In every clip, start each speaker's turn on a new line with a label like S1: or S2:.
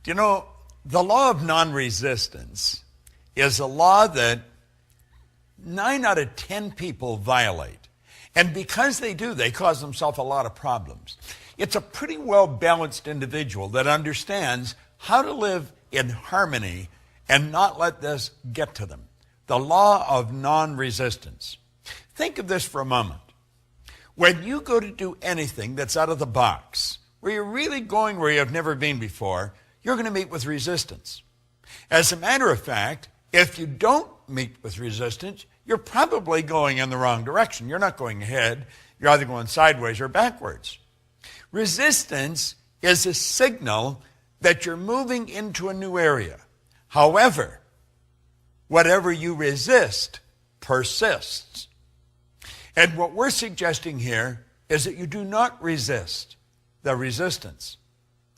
S1: Do you know, the law of non-resistance is a law that 9 out of 10 people violate. And because they do, they cause themselves a lot of problems. It's a pretty well-balanced individual that understands how to live in harmony and not let this get to them. The law of non-resistance. Think of this for a moment. When you go to do anything that's out of the box, where you're really going where you've never been before, you're going to meet with resistance. As a matter of fact, if you don't meet with resistance, you're probably going in the wrong direction. You're not going ahead. You're either going sideways or backwards. Resistance is a signal that you're moving into a new area. However, whatever you resist persists. And what we're suggesting here is that you do not resist the resistance.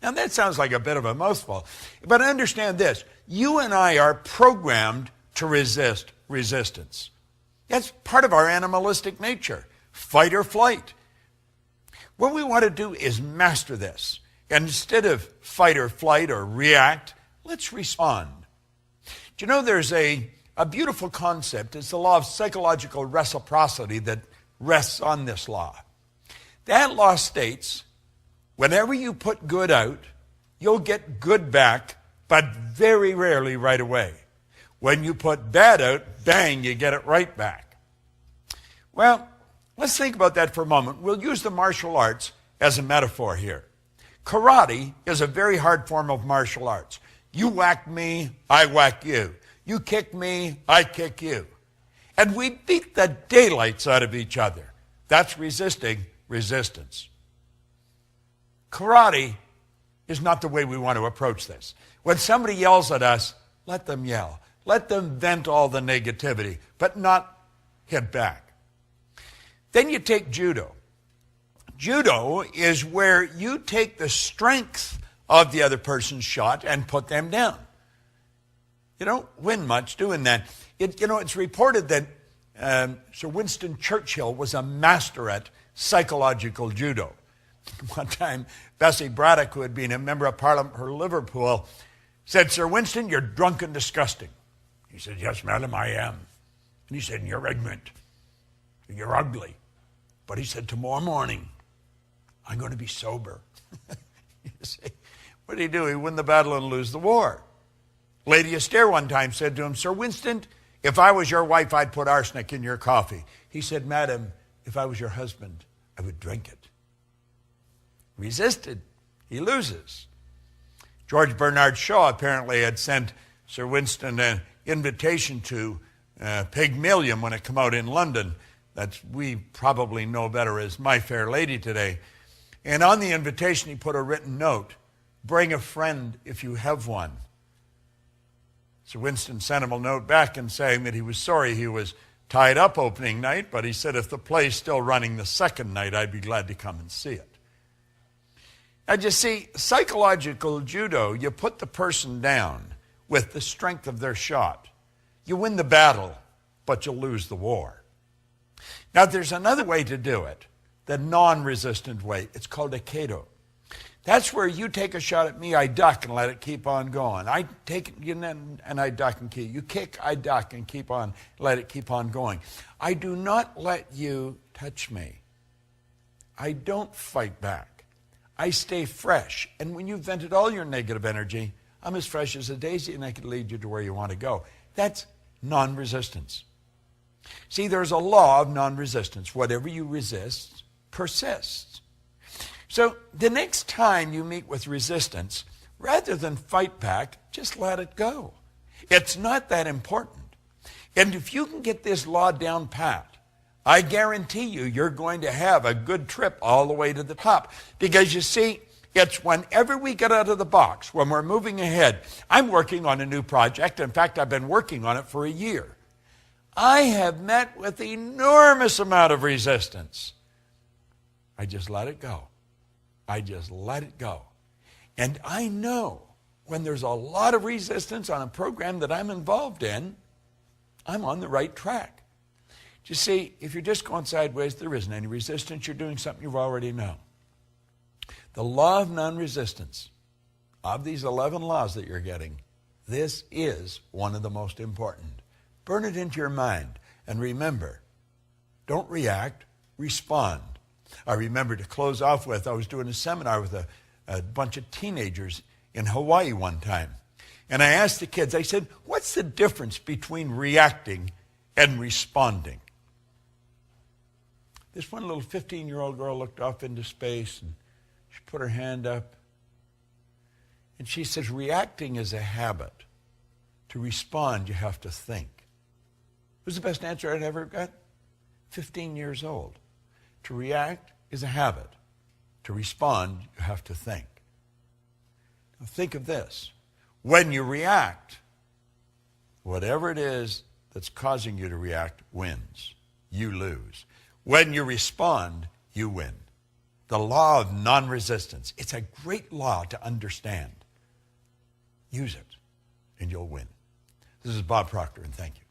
S1: Now that sounds like a bit of a mouthful, but understand this. You and I are programmed to resist resistance. That's part of our animalistic nature, fight or flight. What we want to do is master this. And instead of fight or flight or react, let's respond. Do you know there's a beautiful concept? It's the law of psychological reciprocity that rests on this law. That law states, whenever you put good out, you'll get good back, but very rarely right away. When you put bad out, bang, you get it right back. Well, let's think about that for a moment. We'll use the martial arts as a metaphor here. Karate is a very hard form of martial arts. You whack me, I whack you. You kick me, I kick you. And we beat the daylights out of each other. That's resisting resistance. Karate is not the way we want to approach this. When somebody yells at us, let them yell. Let them vent all the negativity, but not hit back. Then you take judo. Judo is where you take the strength of the other person's shot and put them down. You don't win much doing that. It's reported that Sir Winston Churchill was a master at psychological judo. One time, Bessie Braddock, who had been a member of Parliament for Liverpool, said, Sir Winston, you're drunk and disgusting. He said, yes, madam, I am. And he said, you're ignorant. You're ugly. But he said, tomorrow morning, I'm going to be sober. You see, what did he do? He win the battle and lose the war. Lady Esther one time said to him, Sir Winston, if I was your wife, I'd put arsenic in your coffee. He said, madam, if I was your husband, I would drink it. Resisted. He loses. George Bernard Shaw apparently had sent Sir Winston an invitation to Pygmalion when it came out in London. That we probably know better as My Fair Lady today. And on the invitation, he put a written note, bring a friend if you have one. Sir Winston sent him a note back and saying that he was sorry he was tied up opening night, but he said if the play's still running the second night, I'd be glad to come and see it. Now, you see, psychological judo, you put the person down with the strength of their shot. You win the battle, but you lose the war. Now, there's another way to do it, the non-resistant way. It's called aikido. That's where you take a shot at me, I duck and let it keep on going. I take it and I duck and keep. You kick, I duck and keep on, let it keep on going. I do not let you touch me. I don't fight back. I stay fresh. And when you've vented all your negative energy, I'm as fresh as a daisy and I can lead you to where you want to go. That's non-resistance. See, there's a law of non-resistance. Whatever you resist persists. So the next time you meet with resistance, rather than fight back, just let it go. It's not that important. And if you can get this law down pat, I guarantee you, you're going to have a good trip all the way to the top. Because you see, it's whenever we get out of the box, when we're moving ahead. I'm working on a new project. In fact, I've been working on it for a year. I have met with enormous amount of resistance. I just let it go. I just let it go. And I know when there's a lot of resistance on a program that I'm involved in, I'm on the right track. You see, if you're just going sideways, there isn't any resistance. You're doing something you already know. The law of non-resistance of these 11 laws that you're getting, this is one of the most important. Burn it into your mind. And remember, don't react, respond. I remember, to close off with, I was doing a seminar with a bunch of teenagers in Hawaii one time. And I asked the kids, I said, what's the difference between reacting and responding? This one little 15-year-old girl looked off into space, and she put her hand up. And she says, reacting is a habit. To respond, you have to think. It was the best answer I'd ever got. 15 years old. To react is a habit. To respond, you have to think. Now think of this. When you react, whatever it is that's causing you to react wins. You lose. When you respond, you win. The law of non-resistance. It's a great law to understand. Use it, and you'll win. This is Bob Proctor, and thank you.